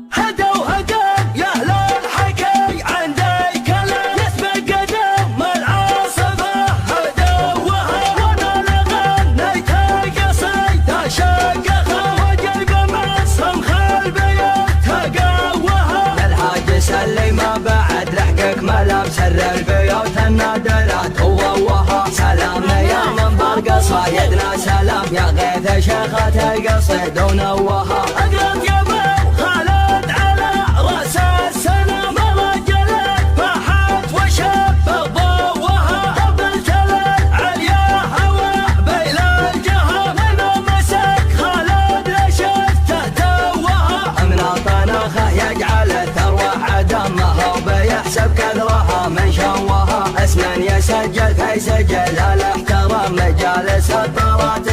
هدى وهدى يا اهل الحكي عندي كلام يسبق قدم العاصفه هدى وها وانا لغنيت قصيده شقها وقلب معصم خلبي تقوها الحاج سلي ما بعد لحقك ملام سر البيوت النادرات ووها سلام يا منبر قصايدنا سلام يا غيث شيخة القصيد ونوها اقرب يا ابو خالد على راس السنه مرجلت فاحت وشب ضوها قبل تلل عليا هوا بين الجهه من مسك خالد لشفته توها من طناخه يجعل الثروه عدمها وبيحسب كثرها من شوها اسما يسجل في سجل الاحترام مجالس الطرات